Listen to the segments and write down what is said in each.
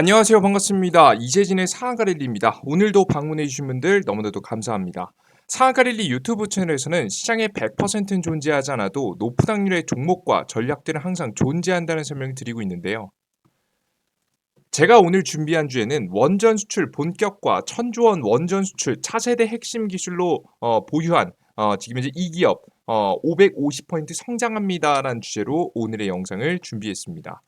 안녕하세요. 반갑습니다. 이재진의 상한가릴리입니다. 오늘도 방문해 주신 분들 너무나도 감사합니다. 상한가릴리 유튜브 채널에서는 시장에 100%는 존재하지 않아도 높은 확률의 종목과 전략들은 항상 존재한다는 설명을 드리고 있는데요. 제가 오늘 준비한 주제는 원전 수출 본격과 천조원 원전 수출 차세대 핵심 기술로 보유한 지금 이제 이 기업 550% 성장합니다라는 주제로 오늘의 영상을 준비했습니다.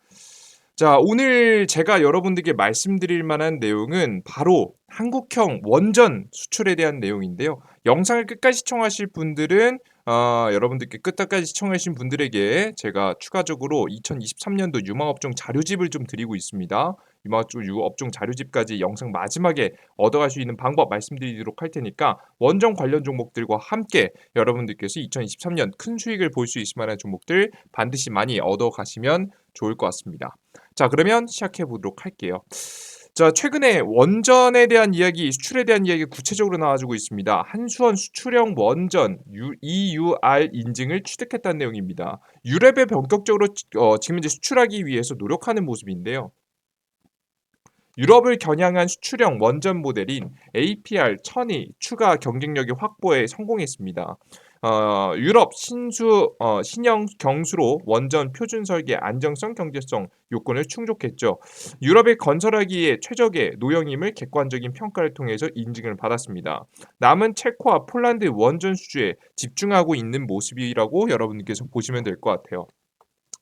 자, 오늘 제가 여러분들께 말씀드릴 만한 내용은 바로 한국형 원전 수출에 대한 내용인데요. 영상을 끝까지 시청하실 분들은 여러분들께 끝까지 시청하신 분들에게 제가 추가적으로 2023년도 유망업종 자료집을 좀 드리고 있습니다. 유망업종 자료집까지 영상 마지막에 얻어갈 수 있는 방법 말씀드리도록 할 테니까 원전 관련 종목들과 함께 여러분들께서 2023년 큰 수익을 볼 수 있을 만한 종목들 반드시 많이 얻어가시면 좋을 것 같습니다. 자, 그러면 시작해 보도록 할게요. 자, 최근에 원전에 대한 이야기, 수출에 대한 이야기 구체적으로 나와주고 있습니다. 한수원 수출형 원전 EUR 인증을 취득했다는 내용입니다. 유럽에 본격적으로 지금 이제 수출하기 위해서 노력하는 모습인데요. 유럽을 겨냥한 수출형 원전 모델인 APR 1000이 추가 경쟁력의 확보에 성공했습니다. 유럽 신형 경수로 원전 표준 설계 안정성 경제성 요건을 충족했죠. 유럽에 건설하기에 최적의 노형임을 객관적인 평가를 통해서 인증을 받았습니다. 남은 체코와 폴란드 원전 수주에 집중하고 있는 모습이라고 여러분께서 보시면 될 것 같아요.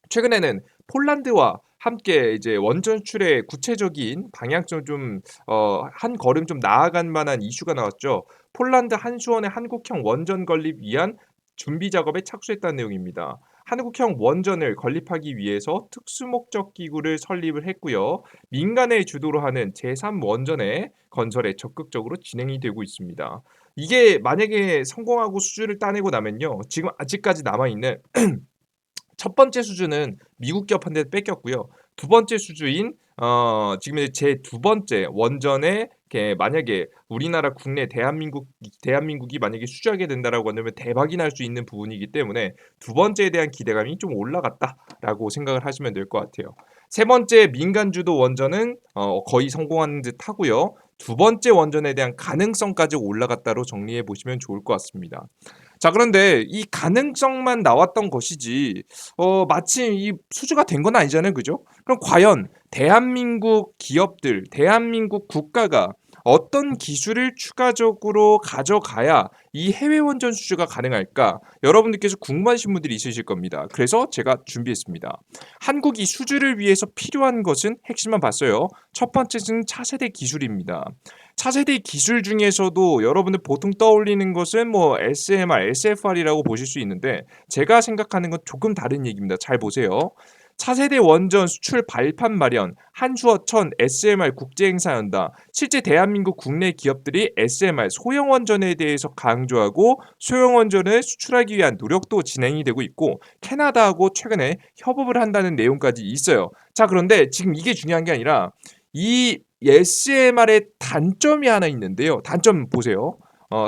최근에는 폴란드와 함께 이제 원전 수출의 구체적인 방향성 한 걸음 좀 나아간 만한 이슈가 나왔죠. 폴란드 한수원의 한국형 원전 건립 위한 준비 작업에 착수했다는 내용입니다. 한국형 원전을 건립하기 위해서 특수목적 기구를 설립을 했고요. 민간의 주도로 하는 제3 원전의 건설에 적극적으로 진행이 되고 있습니다. 이게 만약에 성공하고 수주를 따내고 나면요. 지금 아직까지 남아있는 첫 번째 수주는 미국 기업한테 뺏겼고요. 두 번째 수주인 지금 제 두 번째 원전에 만약에 우리나라 국내 대한민국이 만약에 수주하게 된다라고 한다면 대박이 날 수 있는 부분이기 때문에 두 번째에 대한 기대감이 좀 올라갔다라고 생각을 하시면 될 것 같아요. 세 번째 민간 주도 원전은 거의 성공한 듯 하고요. 두 번째 원전에 대한 가능성까지 올라갔다로 정리해 보시면 좋을 것 같습니다. 자, 그런데 이 가능성만 나왔던 것이지 마침 이 수주가 된 건 아니잖아요. 그죠? 그럼 과연 대한민국 기업들, 대한민국 국가가 어떤 기술을 추가적으로 가져가야 이 해외 원전 수주가 가능할까? 여러분들께서 궁금하신 분들이 있으실 겁니다. 그래서 제가 준비했습니다. 한국이 수주를 위해서 필요한 것은 핵심만 봤어요. 첫 번째는 차세대 기술입니다. 차세대 기술 중에서도 여러분들 보통 떠올리는 것은 뭐 SMR, SFR이라고 보실 수 있는데 제가 생각하는 건 조금 다른 얘기입니다. 잘 보세요. 차세대 원전 수출 발판 마련, 한수어천 SMR 국제행사 연다. 실제 대한민국 국내 기업들이 SMR 소형 원전에 대해서 강조하고 소형 원전을 수출하기 위한 노력도 진행이 되고 있고 캐나다하고 최근에 협업을 한다는 내용까지 있어요. 자, 그런데 지금 이게 중요한 게 아니라 이 SMR의 단점이 하나 있는데요. 단점 보세요.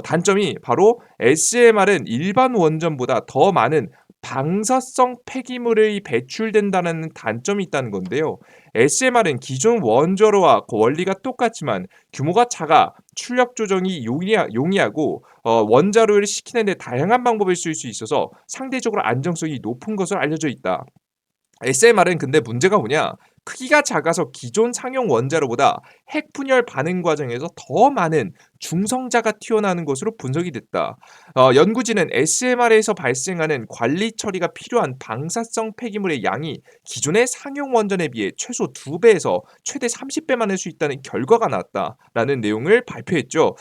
단점이 바로 SMR은 일반 원전보다 더 많은 방사성 폐기물이 배출된다는 단점이 있다는 건데요. SMR은 기존 원자로와 원리가 똑같지만 규모가 작아 출력 조정이 용이하고 원자로를 식히는 데 다양한 방법을 쓸 수 있어서 상대적으로 안정성이 높은 것으로 알려져 있다. SMR은 근데 문제가 뭐냐? 크기가 작아서 기존 상용 원자로보다 핵 분열 반응 과정에서 더 많은 중성자가 튀어나오는 것으로 분석이 됐다. 연구진은 SMR에서 발생하는 관리 처리가 필요한 방사성 폐기물의 양이 기존의 상용 원전에 비해 최소 2배에서 최대 30배 많을 수 있다는 결과가 나왔다라는 내용을 발표했죠.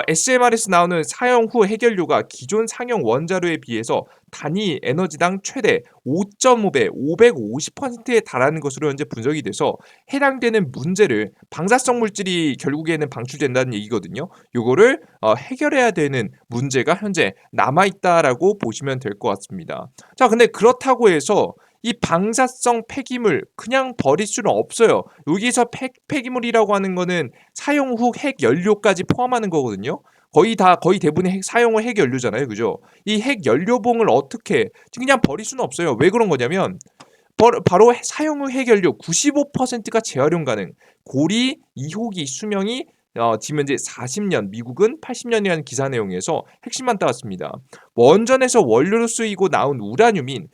SMR에서 나오는 사용 후 해결료가 기존 상용 원자로에 비해서 단위 에너지당 최대 5.5배, 550%에 달하는 것으로 현재 분석이 돼서 해당되는 문제를 방사성 물질이 결국에는 방출된다는 얘기거든요. 요거를 해결해야 되는 문제가 현재 남아있다라고 보시면 될 것 같습니다. 자, 근데 그렇다고 해서 이 방사성 폐기물 그냥 버릴 수는 없어요. 여기서 폐기물이라고 하는 거는 사용 후 핵 연료까지 포함하는 거거든요. 거의 대부분의 사용 후 핵 연료잖아요. 그죠? 이 핵 연료봉을 어떻게 그냥 버릴 수는 없어요. 왜 그런 거냐면 바로 사용 후 핵연료 95%가 재활용 가능. 고리 2호기 수명이 지금 현재 40년, 미국은 80년이라는 기사 내용에서 핵심만 따왔습니다. 원전에서 원료로 쓰이고 나온 우라늄인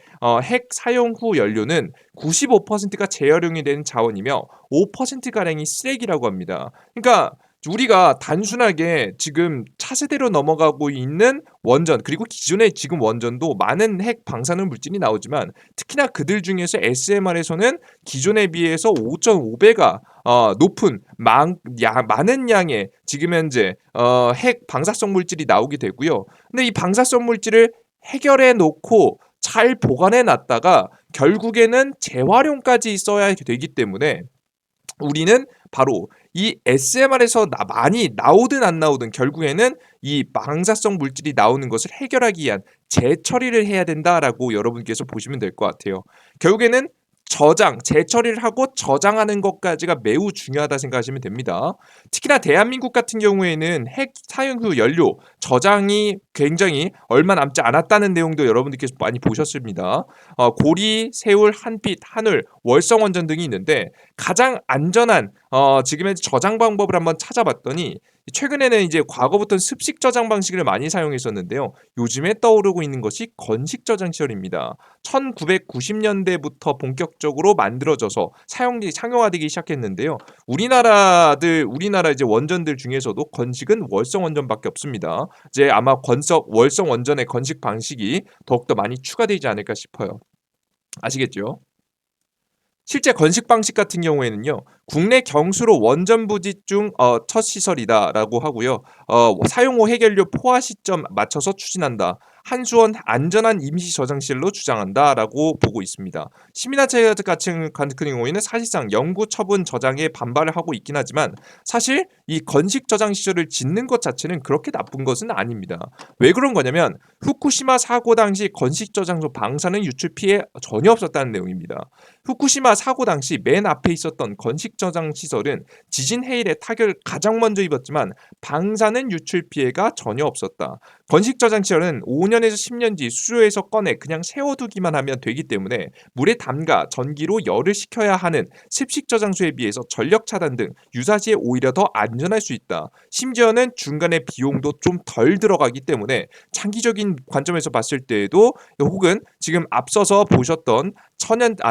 핵 사용 후 연료는 95%가 재활용이 되는 자원이며 5%가량이 쓰레기라고 합니다. 그러니까 우리가 단순하게 지금 차세대로 넘어가고 있는 원전, 그리고 기존의 지금 원전도 많은 핵 방사능 물질이 나오지만 특히나 그들 중에서 SMR에서는 기존에 비해서 5.5배가 높은 많은 양의 지금 현재 핵 방사성 물질이 나오게 되고요. 근데 이 방사성 물질을 해결해 놓고 잘 보관해 놨다가 결국에는 재활용까지 있어야 되기 때문에 우리는 바로 이 SMR에서 많이 나오든 안 나오든 결국에는 이 방사성 물질이 나오는 것을 해결하기 위한 재처리를 해야 된다라고 여러분께서 보시면 될 것 같아요. 결국에는 재처리를 하고 저장하는 것까지가 매우 중요하다 생각하시면 됩니다. 특히나 대한민국 같은 경우에는 핵 사용 후 연료 저장이 굉장히 얼마 남지 않았다는 내용도 여러분들께서 많이 보셨습니다. 고리, 세울, 한빛, 한울, 월성원전 등이 있는데 가장 안전한 지금의 저장 방법을 한번 찾아봤더니 최근에는 이제 과거부터 습식 저장 방식을 많이 사용했었는데요. 요즘에 떠오르고 있는 것이 건식 저장 시설입니다. 1990년대부터 본격적으로 만들어져서 상용화되기 시작했는데요. 우리나라 이제 원전들 중에서도 건식은 월성 원전밖에 없습니다. 이제 아마 월성 원전의 건식 방식이 더욱더 많이 추가되지 않을까 싶어요. 아시겠죠? 실제 건식 방식 같은 경우에는요, 국내 경수로 원전 부지 중 첫 시설이다라고 하고요. 사용 후 해결료 포화 시점 맞춰서 추진한다. 한수원 안전한 임시 저장실로 주장한다라고 보고 있습니다. 시민단체 같은 경우에는 사실상 영구 처분 저장에 반발을 하고 있긴 하지만 사실 이 건식 저장 시설을 짓는 것 자체는 그렇게 나쁜 것은 아닙니다. 왜 그런 거냐면 후쿠시마 사고 당시 건식 저장소 방사능 유출 피해 전혀 없었다는 내용입니다. 후쿠시마 사고 당시 맨 앞에 있었던 건식 저장 시설은 지진 해일의 타격을 가장 먼저 입었지만 방사능 유출 피해가 전혀 없었다. 건식 저장 시설은 5년에서 10년 뒤 수조에서 꺼내 그냥 세워두기만 하면 되기 때문에 물에 담가 전기로 열을 식혀야 하는 습식 저장소에 비해서 전력 차단 등 유사시에 오히려 더 안전할 수 있다. 심지어는 중간에 비용도 좀 덜 들어가기 때문에 장기적인 관점에서 봤을 때에도 혹은 지금 앞서서 보셨던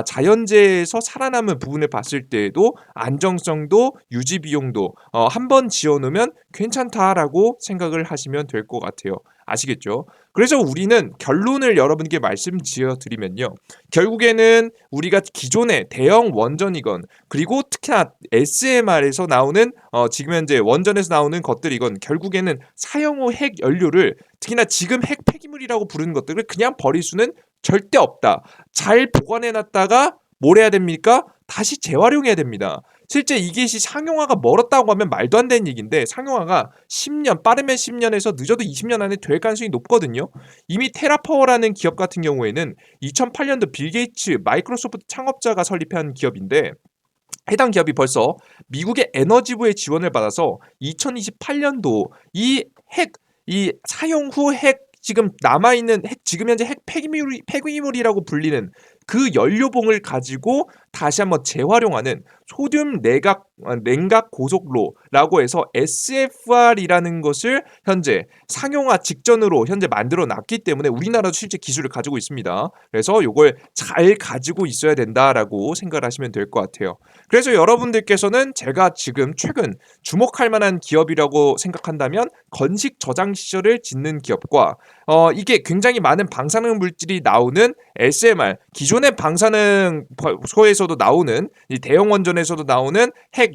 자연재해에서 살아남은 부분을 봤을 때에도 안정성도 유지 비용도 한번 지어놓으면 괜찮다라고 생각을 하시면 될 것 같아요. 아시겠죠? 그래서 우리는 결론을 여러분께 말씀지어 드리면요. 결국에는 우리가 기존의 대형 원전이건 그리고 특히나 SMR에서 나오는 지금 현재 원전에서 나오는 것들이건 결국에는 사용 후 핵 연료를 특히나 지금 핵 폐기물이라고 부르는 것들을 그냥 버릴 수는 절대 없다. 잘 보관해놨다가 뭘 해야 됩니까? 다시 재활용해야 됩니다. 실제 이것이 상용화가 멀었다고 하면 말도 안 되는 얘기인데 상용화가 10년, 빠르면 10년에서 늦어도 20년 안에 될 가능성이 높거든요. 이미 테라파워라는 기업 같은 경우에는 2008년도 빌 게이츠 마이크로소프트 창업자가 설립한 기업인데 해당 기업이 벌써 미국의 에너지부의 지원을 받아서 2028년도 이 사용 후 지금 남아있는 지금 현재 핵 폐기물이라고 불리는 그 연료봉을 가지고 다시 한번 재활용하는 소듐 냉각 고속로라고 해서 SFR이라는 것을 현재 상용화 직전으로 현재 만들어 놨기 때문에 우리나라도 실제 기술을 가지고 있습니다. 그래서 이걸 잘 가지고 있어야 된다라고 생각을 하시면 될 것 같아요. 그래서 여러분들께서는 제가 지금 최근 주목할 만한 기업이라고 생각한다면 건식 저장 시설을 짓는 기업과 이게 굉장히 많은 방사능 물질이 나오는 SMR 기존의 방사능소에서도 나오는 이 대형 원전에서도 나오는 핵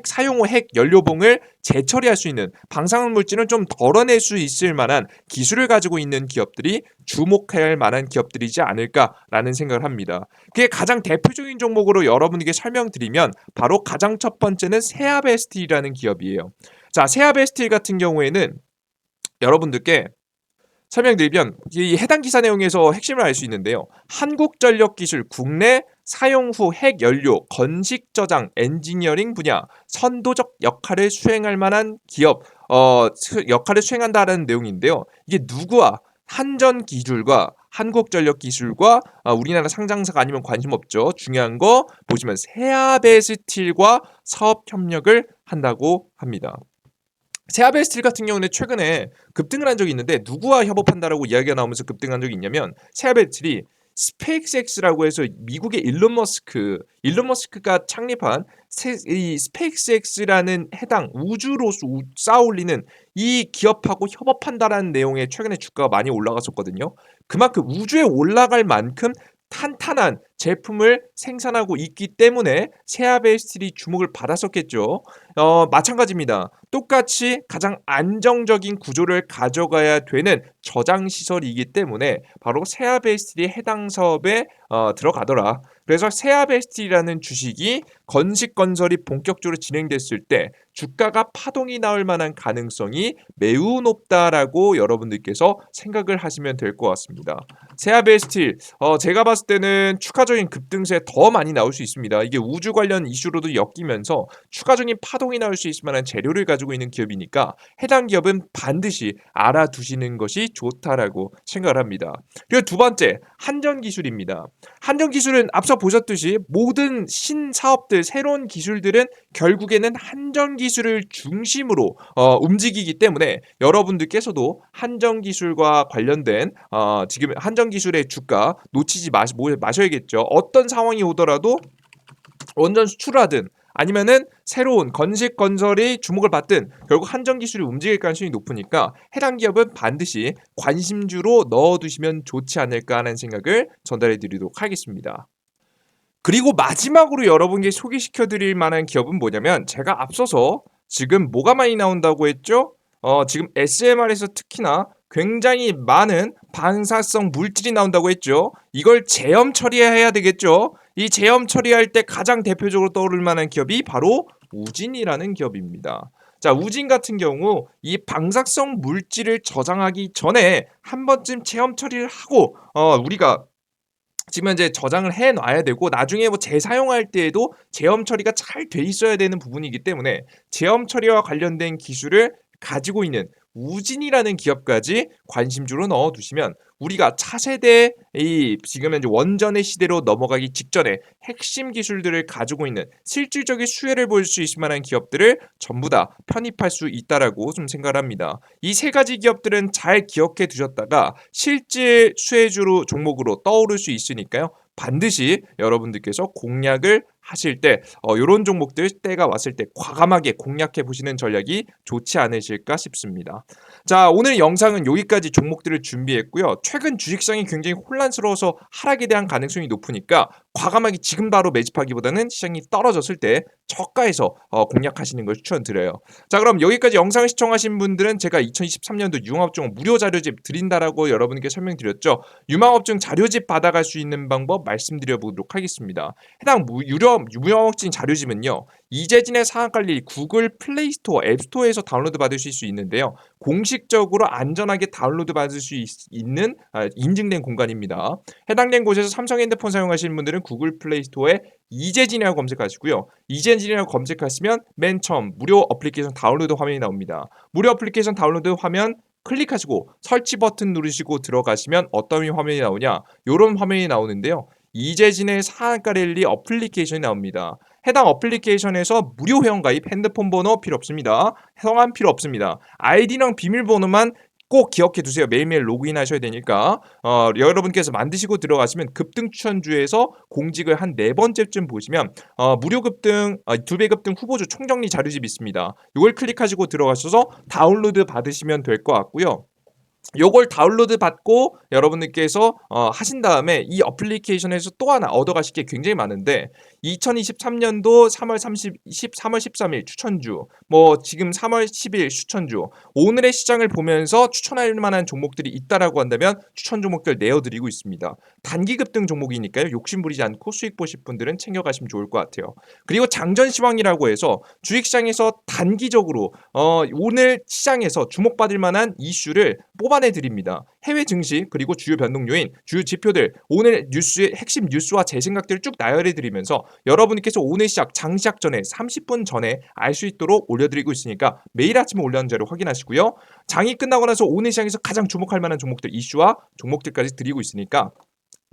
사용 후 핵 연료봉을 재처리할 수 있는 방사능 물질을 좀 덜어낼 수 있을 만한 기술을 가지고 있는 기업들이 주목할 만한 기업들이지 않을까라는 생각을 합니다. 그게 가장 대표적인 종목으로 여러분에게 설명드리면 바로 가장 첫 번째는 세아베스틸이라는 기업이에요. 자, 세아베스틸 같은 경우에는 여러분들께 설명드리면 이 해당 기사 내용에서 핵심을 알 수 있는데요. 한국전력기술 국내 사용 후 핵연료 건식 저장 엔지니어링 분야 선도적 역할을 수행할 만한 기업 역할을 수행한다는 내용인데요. 이게 누구와 한전기술과 한국전력기술과 우리나라 상장사가 아니면 관심 없죠. 중요한 거 보시면 세아베스틸과 사업 협력을 한다고 합니다. 세아베스틸 같은 경우는 최근에 급등을 한 적이 있는데 누구와 협업한다라고 이야기가 나오면서 급등한 적이 있냐면 세아베스틸이 스페이스X라고 해서 미국의 일론 머스크가 창립한 이 스페이스X라는 해당 우주로 쌓아올리는 이 기업하고 협업한다라는 내용에 최근에 주가가 많이 올라갔었거든요. 그만큼 우주에 올라갈 만큼 탄탄한 제품을 생산하고 있기 때문에 세아베스틸이 주목을 받았었겠죠. 마찬가지입니다. 똑같이 가장 안정적인 구조를 가져가야 되는 저장 시설이기 때문에 바로 세아베스틸이 해당 사업에 들어가더라. 그래서 세아베스틸이라는 주식이 건설이 본격적으로 진행됐을 때 주가가 파동이 나올 만한 가능성이 매우 높다라고 여러분들께서 생각을 하시면 될 것 같습니다. 세아베스틸 제가 봤을 때는 추가적인 급등세 더 많이 나올 수 있습니다. 이게 우주 관련 이슈로도 엮이면서 추가적인 파동이 나올 수 있을 만한 재료를 가지고 있는 기업이니까 해당 기업은 반드시 알아두시는 것이 좋다라고 생각을 합니다. 그리고 두 번째, 한전기술입니다. 한전기술은 앞서 보셨듯이 모든 신사업들, 새로운 기술들은 결국에는 한전기술을 중심으로 움직이기 때문에 여러분들께서도 한전기술과 관련된 지금 한전기술의 주가 놓치지 마셔야겠죠. 어떤 상황이 오더라도 원전 수출을 하든 아니면은 새로운 건설이 주목을 받든 결국 한전기술이 움직일 가능성이 높으니까 해당 기업은 반드시 관심주로 넣어두시면 좋지 않을까 하는 생각을 전달해 드리도록 하겠습니다. 그리고 마지막으로 여러분께 소개시켜 드릴 만한 기업은 뭐냐면 제가 앞서서 지금 뭐가 많이 나온다고 했죠? 지금 SMR에서 특히나 굉장히 많은 방사성 물질이 나온다고 했죠. 이걸 제염 처리해야 되겠죠. 이 제염 처리할 때 가장 대표적으로 떠오를 만한 기업이 바로 우진이라는 기업입니다. 자, 우진 같은 경우 이 방사성 물질을 저장하기 전에 한 번쯤 체험 처리를 하고 우리가 지금 현재 저장을 해놔야 되고 나중에 뭐 재사용할 때에도 제염 처리가 잘 돼 있어야 되는 부분이기 때문에 제염 처리와 관련된 기술을 가지고 있는 우진이라는 기업까지 관심주로 넣어두시면 우리가 차세대 지금 현재 원전의 시대로 넘어가기 직전에 핵심 기술들을 가지고 있는 실질적인 수혜를 볼 수 있을 만한 기업들을 전부 다 편입할 수 있다라고 좀 생각을 합니다. 이 세 가지 기업들은 잘 기억해 두셨다가 실질 수혜주로 종목으로 떠오를 수 있으니까요. 반드시 여러분들께서 공략을 하실 때 이런 종목들 때가 왔을 때 과감하게 공략해 보시는 전략이 좋지 않으실까 싶습니다. 자, 오늘 영상은 여기까지 종목들을 준비했고요. 최근 주식시장이 굉장히 혼란스러워서 하락에 대한 가능성이 높으니까 과감하게 지금 바로 매집하기보다는 시장이 떨어졌을 때 저가에서 공략하시는 걸 추천드려요. 자, 그럼 여기까지 영상을 시청하신 분들은 제가 2023년도 유망업종 무료 자료집 드린다라고 여러분께 설명드렸죠. 유망업종 자료집 받아갈 수 있는 방법 말씀드려보도록 하겠습니다. 해당 유명업종 자료집은요. 이재진의 상한관리 구글 플레이스토어, 앱스토어에서 다운로드 받으실 수 있는데요. 공식적으로 안전하게 다운로드 받을 수 있는 인증된 공간입니다. 해당된 곳에서 삼성 핸드폰 사용하시는 분들은 구글 플레이스토어에 이재진이라고 검색하시고요. 이재진이라고 검색하시면 맨 처음 무료 어플리케이션 다운로드 화면이 나옵니다. 무료 어플리케이션 다운로드 화면 클릭하시고 설치 버튼 누르시고 들어가시면 어떤 화면이 나오냐? 이런 화면이 나오는데요. 이재진의 상한가 랠리 어플리케이션이 나옵니다. 해당 어플리케이션에서 무료 회원가입, 핸드폰 번호 필요 없습니다. 성함 필요 없습니다. 아이디랑 비밀번호만 꼭 기억해 두세요. 매일매일 로그인 하셔야 되니까 여러분께서 만드시고 들어가시면 급등 추천주에서 공직을 한 4번째쯤 보시면 무료 급등, 2배 급등 후보주 총정리 자료집이 있습니다. 이걸 클릭하시고 들어가셔서 다운로드 받으시면 될 것 같고요. 요걸 다운로드 받고 여러분들께서 하신 다음에 이 어플리케이션에서 또 하나 얻어가실 게 굉장히 많은데 2023년도 3월 13일 추천주, 뭐 지금 3월 10일 추천주, 오늘의 시장을 보면서 추천할 만한 종목들이 있다라고 한다면 추천 종목들 내어드리고 있습니다. 단기 급등 종목이니까요. 욕심 부리지 않고 수익 보실 분들은 챙겨가시면 좋을 것 같아요. 그리고 장전시황이라고 해서 주식시장에서 단기적으로 오늘 시장에서 주목받을 만한 이슈를 보완해 드립니다. 해외 증시 그리고 주요 변동 요인, 주요 지표들, 오늘 뉴스의 핵심 뉴스와 제 생각들을 쭉 나열해 드리면서 여러분께서 오늘 시작, 장시작 전에 30분 전에 알 수 있도록 올려드리고 있으니까 매일 아침에 올라오는 자료 확인하시고요. 장이 끝나고 나서 오늘 시장에서 가장 주목할 만한 종목들 이슈와 종목들까지 드리고 있으니까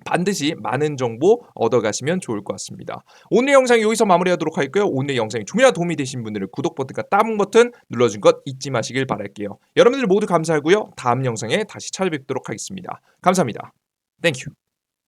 반드시 많은 정보 얻어가시면 좋을 것 같습니다. 오늘 영상 여기서 마무리하도록 할게요. 오늘 영상이 좀이라도 도움이 되신 분들은 구독 버튼과 따봉 버튼 눌러준 것 잊지 마시길 바랄게요. 여러분들 모두 감사하고요. 다음 영상에 다시 찾아뵙도록 하겠습니다. 감사합니다. 땡큐.